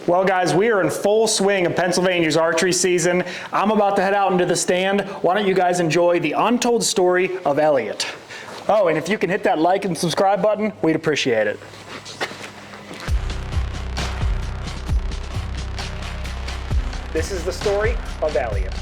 Well guys, we are in full swing of Pennsylvania's archery season. I'm about to head out into the stand. Why don't you guys enjoy the untold story of Elliot. Oh, and if you can hit that like and subscribe button, we'd appreciate it. This is the story of Elliot.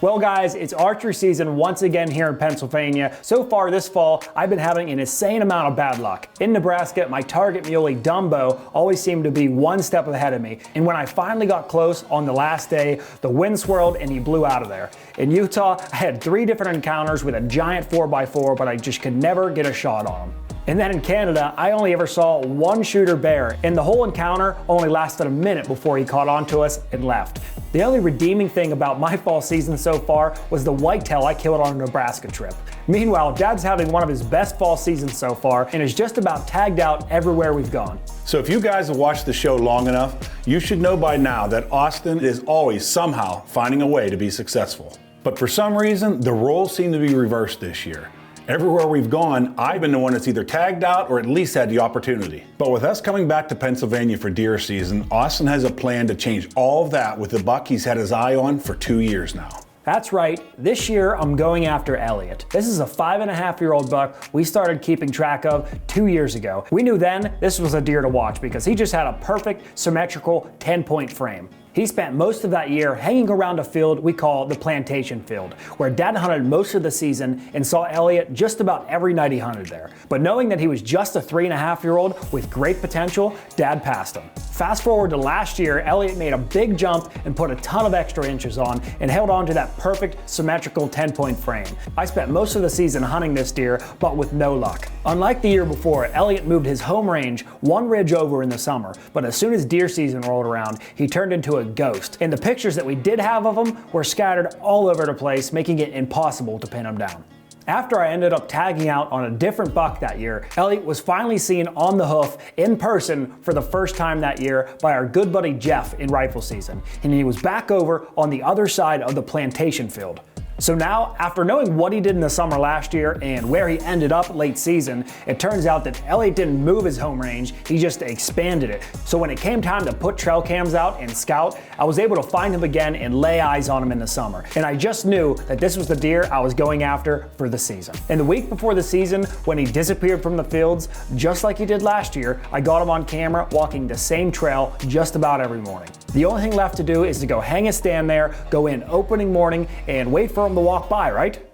Well guys, it's archery season once again here in Pennsylvania. So far this fall, I've been having an insane amount of bad luck. In Nebraska, my target muley Dumbo always seemed to be one step ahead of me. And when I finally got close on the last day, the wind swirled and he blew out of there. In Utah, I had 3 different encounters with a giant 4x4, but I just could never get a shot on him. And then in Canada, I only ever saw one shooter bear, and the whole encounter only lasted a minute before he caught on to us and left. The only redeeming thing about my fall season so far was the whitetail I killed on a Nebraska trip. Meanwhile, Dad's having one of his best fall seasons so far and is just about tagged out everywhere we've gone. So if you guys have watched the show long enough, you should know by now that Austin is always somehow finding a way to be successful. But for some reason, the roles seem to be reversed this year. Everywhere we've gone, I've been the one that's either tagged out or at least had the opportunity. But with us coming back to Pennsylvania for deer season, Austin has a plan to change all of that with the buck he's had his eye on for 2 years now. That's right, this year I'm going after Elliot. This is a 5.5-year-old buck we started keeping track of 2 years ago. We knew then this was a deer to watch because he just had a perfect symmetrical 10-point frame. He spent most of that year hanging around a field we call the plantation field, where Dad hunted most of the season and saw Elliot just about every night he hunted there. But knowing that he was just a 3.5-year-old with great potential, Dad passed him. Fast forward to last year, Elliot made a big jump and put a ton of extra inches on and held on to that perfect symmetrical 10-point frame. I spent most of the season hunting this deer, but with no luck. Unlike the year before, Elliot moved his home range one ridge over in the summer, but as soon as deer season rolled around, he turned into a ghost. And the pictures that we did have of him were scattered all over the place, making it impossible to pin him down. After I ended up tagging out on a different buck that year, Elliot was finally seen on the hoof in person for the first time that year by our good buddy Jeff in rifle season, and he was back over on the other side of the plantation field. So now, after knowing what he did in the summer last year and where he ended up late season, it turns out that Elliot didn't move his home range, he just expanded it. So when it came time to put trail cams out and scout, I was able to find him again and lay eyes on him in the summer. And I just knew that this was the deer I was going after for the season. And the week before the season, when he disappeared from the fields, just like he did last year, I got him on camera walking the same trail just about every morning. The only thing left to do is to go hang a stand there, go in opening morning, and wait for him to walk by, right?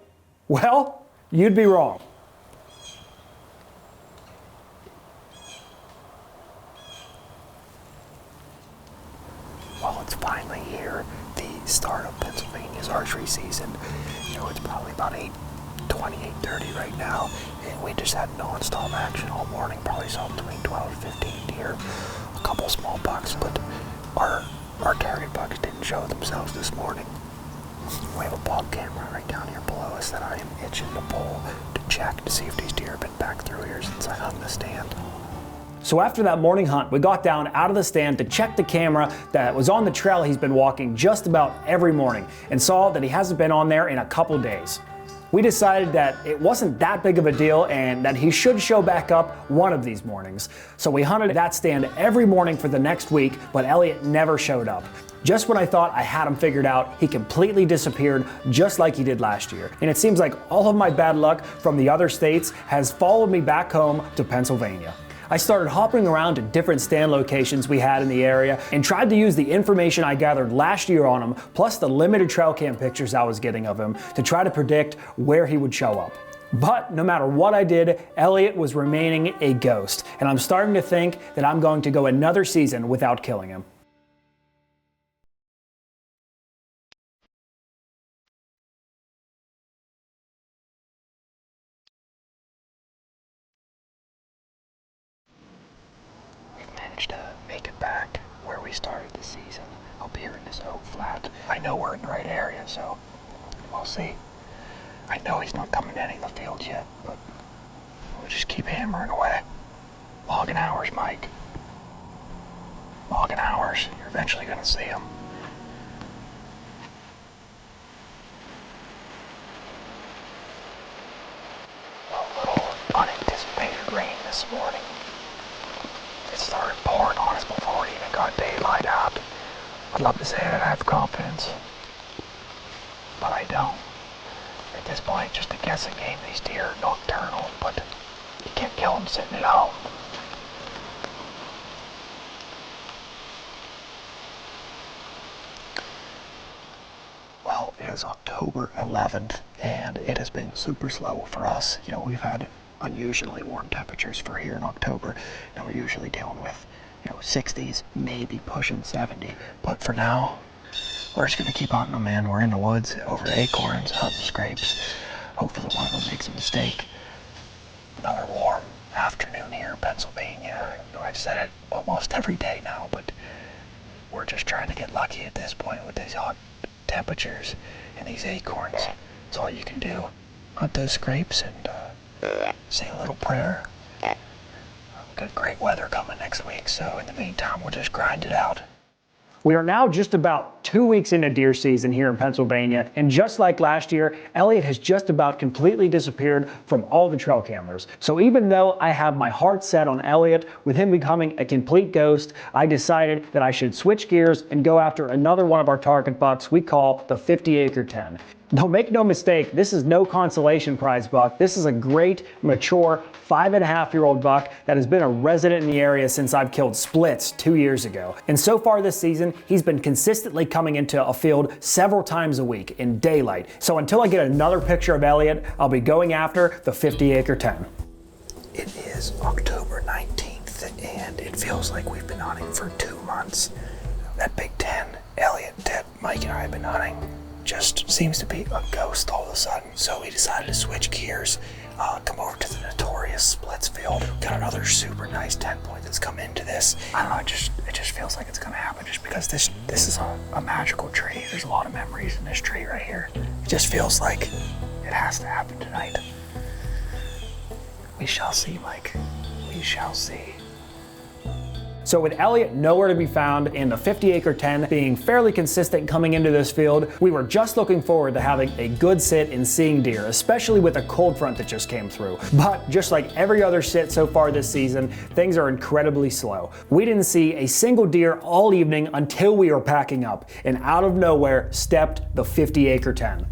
Well, you'd be wrong. Well, it's finally here, the start of Pennsylvania's archery season. You know, it's probably about 8:20, 8:30 right now, and we just had non-stop action all morning. Probably saw between 12 and 15 deer, a couple small bucks, but our target bucks didn't show themselves this morning. We have a bog camera right down here below us that I am itching to pull to check to see if these deer have been back through here since I hung the stand. So after that morning hunt, we got down out of the stand to check the camera that was on the trail he's been walking just about every morning and saw that he hasn't been on there in a couple days. We decided that it wasn't that big of a deal and that he should show back up one of these mornings. So we hunted that stand every morning for the next week, but Elliot never showed up. Just when I thought I had him figured out, he completely disappeared just like he did last year. And it seems like all of my bad luck from the other states has followed me back home to Pennsylvania. I started hopping around to different stand locations we had in the area and tried to use the information I gathered last year on him, plus the limited trail cam pictures I was getting of him, to try to predict where he would show up. But no matter what I did, Elliot was remaining a ghost, and I'm starting to think that I'm going to go another season without killing him. To make it back where we started the season, up here in this oak flat. I know we're in the right area, so we'll see. I know he's not coming to any of the fields yet, but we'll just keep hammering away. Logging hours, Mike. Logging hours. You're eventually gonna see him. A little unanticipated rain this morning. started pouring on us before it even got daylight out. I'd love to say that I have confidence, but I don't. At this point, it's just a guessing game. These deer are nocturnal, but you can't kill them sitting at home. Well, it is October 11th, and it has been super slow for us. You know, we've had unusually warm temperatures for here in October. You know, we're usually dealing with, 60s, maybe pushing 70. But for now, we're just gonna keep hunting them, man. We're in the woods over acorns, hunting scrapes. Hopefully one of them makes a mistake. Another warm afternoon here in Pennsylvania. I've said it almost every day now, but we're just trying to get lucky at this point with these hot temperatures and these acorns. That's all you can do. Hunt those scrapes and say a little prayer. We've got great weather coming next week, so in the meantime, we'll just grind it out. We are now just about 2 weeks into deer season here in Pennsylvania, and just like last year, Elliot has just about completely disappeared from all the trail cameras. So even though I have my heart set on Elliot, with him becoming a complete ghost, I decided that I should switch gears and go after another one of our target bucks we call the 50-acre 10. Now make no mistake, this is no consolation prize buck. This is a great, mature, 5.5-year-old buck that has been a resident in the area since I've killed splits 2 years ago. And so far this season, he's been consistently coming into a field several times a week in daylight. So until I get another picture of Elliot, I'll be going after the 50-acre 10. It is October 19th, and it feels like we've been hunting for 2 months. That big 10, Elliot, Ted, Mike, and I have been hunting, just seems to be a ghost all of a sudden. So we decided to switch gears, come over to the notorious splits field. Got another super nice 10 point that's come into this. I don't know, it just feels like it's gonna happen just because this is a magical tree. There's a lot of memories in this tree right here. It just feels like it has to happen tonight. We shall see, Mike. We shall see. So with Elliot nowhere to be found and the 50-acre 10 being fairly consistent coming into this field, we were just looking forward to having a good sit and seeing deer, especially with a cold front that just came through. But just like every other sit so far this season, things are incredibly slow. We didn't see a single deer all evening until we were packing up, and out of nowhere stepped the 50-acre 10.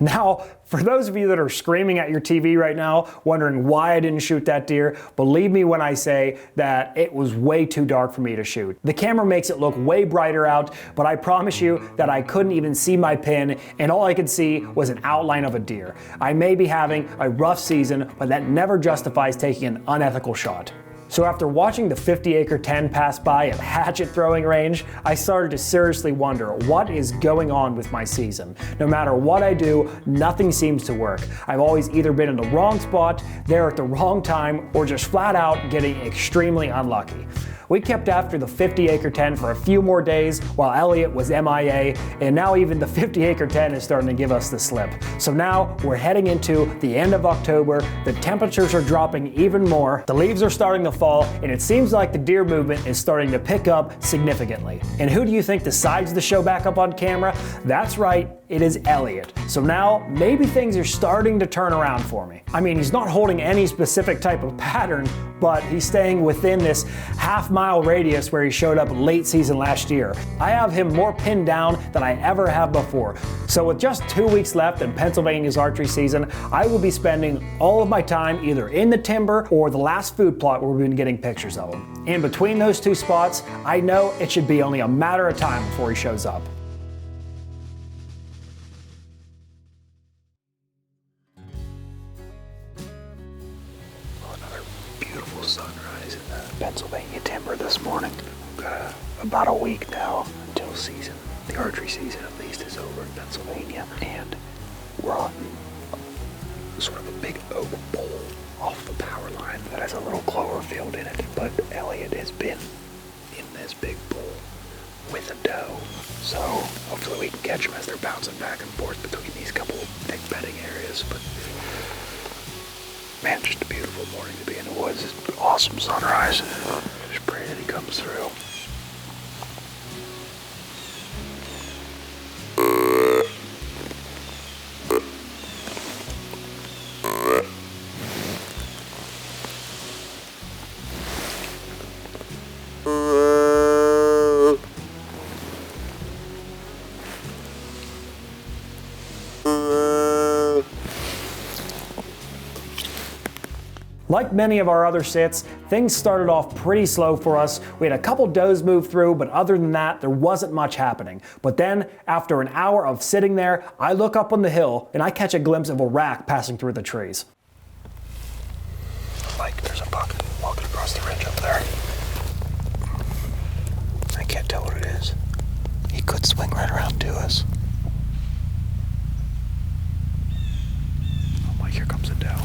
Now, for those of you that are screaming at your TV right now, wondering why I didn't shoot that deer, believe me when I say that it was way too dark for me to shoot. The camera makes it look way brighter out, but I promise you that I couldn't even see my pin, and all I could see was an outline of a deer. I may be having a rough season, but that never justifies taking an unethical shot. So after watching the 50-acre 10 pass by at hatchet throwing range, I started to seriously wonder what is going on with my season. No matter what I do, nothing seems to work. I've always either been in the wrong spot, there at the wrong time, or just flat out getting extremely unlucky. We kept after the 50-acre 10 for a few more days while Elliot was MIA, and now even the 50-acre 10 is starting to give us the slip. So now we're heading into the end of October, the temperatures are dropping even more, the leaves are starting to fall, and it seems like the deer movement is starting to pick up significantly. And who do you think decides to show back up on camera? That's right, it is Elliot. So now maybe things are starting to turn around for me. I mean, he's not holding any specific type of pattern, but he's staying within this half-mile radius where he showed up late season last year. I have him more pinned down than I ever have before. So with just 2 weeks left in Pennsylvania's archery season, I will be spending all of my time either in the timber or the last food plot where we've been getting pictures of him. In between those two spots, I know it should be only a matter of time before he shows up. Sunrise in the Pennsylvania timber this morning. We've got about a week now until season, the archery season at least, is over in Pennsylvania, and we're on sort of a big oak bowl off the power line that has a little clover field in it, but Elliot has been in this big bowl with a doe, so hopefully we can catch them as they're bouncing back and forth between these couple thick bedding morning to be in the woods. It's an awesome sunrise. Just pray that he comes through. Like many of our other sits, things started off pretty slow for us. We had a couple does move through, but other than that, there wasn't much happening. But then, after an hour of sitting there, I look up on the hill and I catch a glimpse of a rack passing through the trees. Mike, there's a buck walking across the ridge up there. I can't tell what it is. He could swing right around to us. Oh, Mike, here comes a doe.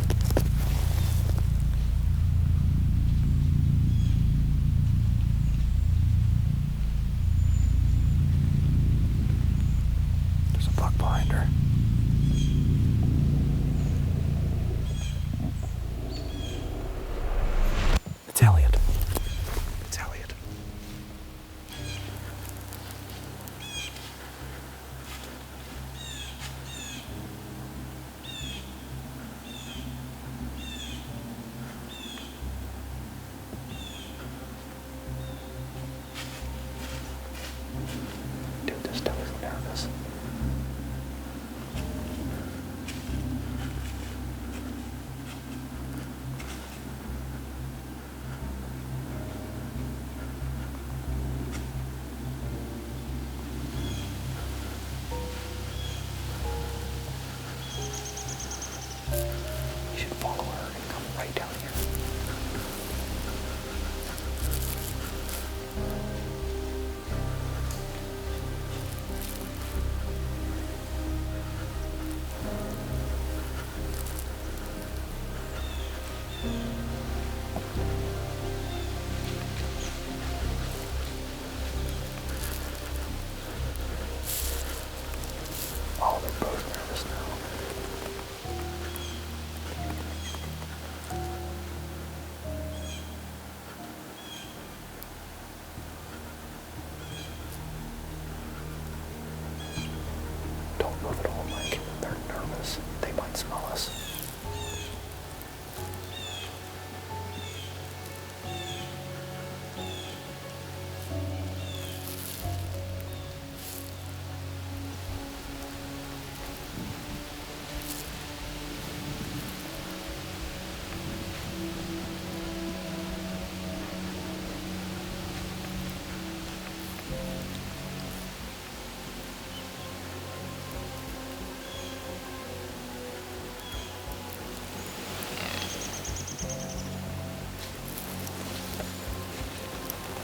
There's a buck behind her. It's Elliot. It's Elliot. Dude, this dog is nervous. You should follow her and come right down here. Oh, they're both nervous now. Don't move at all, Mike. They're nervous. They might smell us.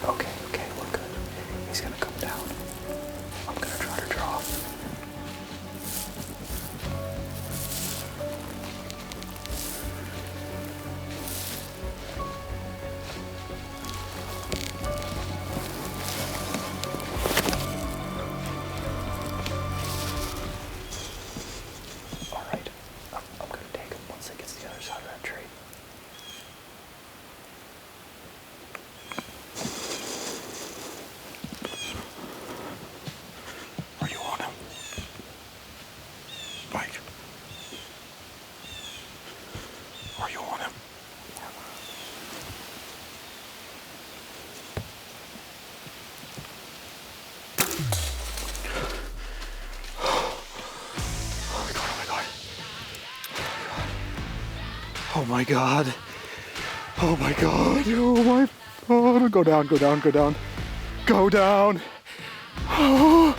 Okay, we're good. He's gonna come down. I'm gonna try to draw. All right, I'm gonna take him once he gets to the other side of that tree. Are you on him? Mike. Are you on him? Oh my god. Oh my god. Oh my god. Go down, go down, go down. Go down. Oh.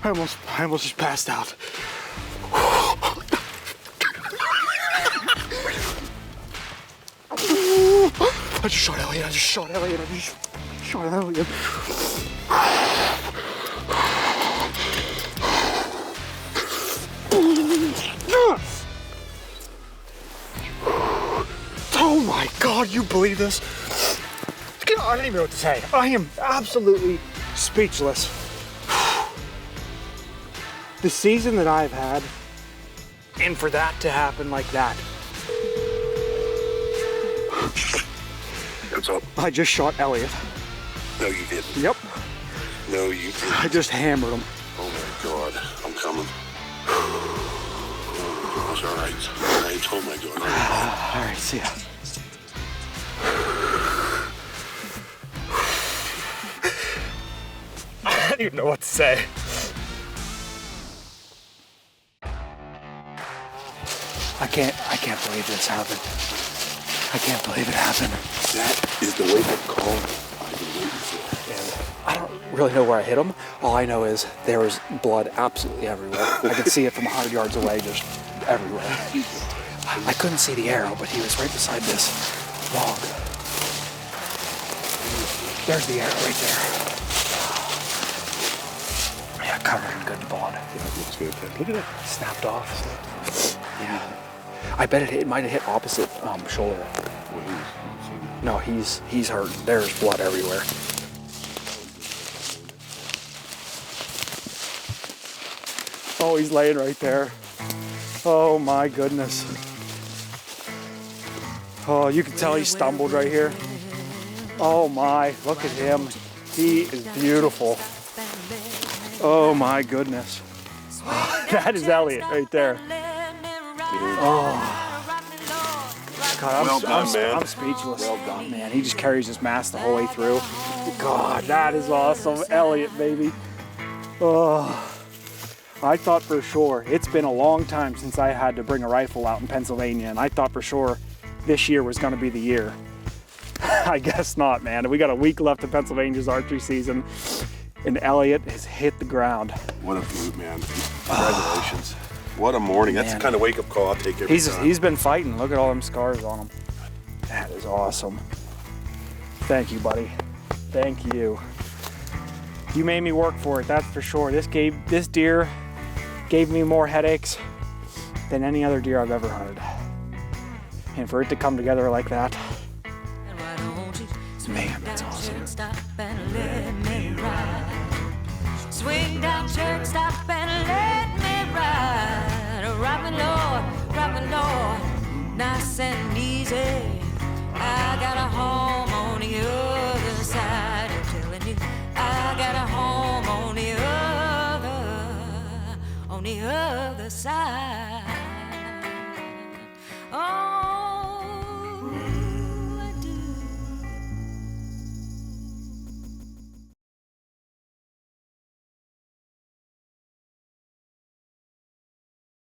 I almost just passed out. I just shot Elliot. I just shot Elliot. I just shot Elliot. Oh my god, you believe this? I don't even know what to say. I am absolutely speechless. The season that I've had And for that to happen like that. What's up? I just shot Elliot. No, you didn't. Yep. No, you didn't. I just hammered him. Oh my God, I'm coming. Oh, it's all right. All right. Oh my God. All right, see ya. I don't even know what to say. I can't believe this happened. I can't believe it happened. That is the wake-up call I've been waiting for. And I don't really know where I hit him. All I know is there was blood absolutely everywhere. I could see it from 100 yards away, just everywhere. I couldn't see the arrow, but he was right beside this log. There's the arrow right there. Yeah, covered in good blood. Yeah, it looks fantastic. Look at that. Snapped off. Yeah. I bet it might have hit opposite shoulder. No, he's hurt. There's blood everywhere. Oh, he's laying right there. Oh my goodness. Oh, you can tell he stumbled right here. Oh my, look at him. He is beautiful. Oh my goodness. That is Elliot right there. Oh. God, Well done, man. I'm speechless. Well done, man. He just carries his mask the whole way through. God, that is awesome. Elliot, baby. Oh. I thought for sure, it's been a long time since I had to bring a rifle out in Pennsylvania, and I thought for sure this year was going to be the year. I guess not, man. We got a week left of Pennsylvania's archery season, and Elliot has hit the ground. What a brute, man. Congratulations. What a morning. That's Man. the kind of wake-up call I'll take every time. He's been fighting. Look at all them scars on him. That is awesome. Thank you, buddy. Thank you. You made me work for it, that's for sure. This deer gave me more headaches than any other deer I've ever hunted. And for it to come together like that, man, that's awesome. Swing down, church, stop and let me ride. Rock me, Lord, nice and easy. I got a home on the other side. I'm telling you, I got a home on the other side.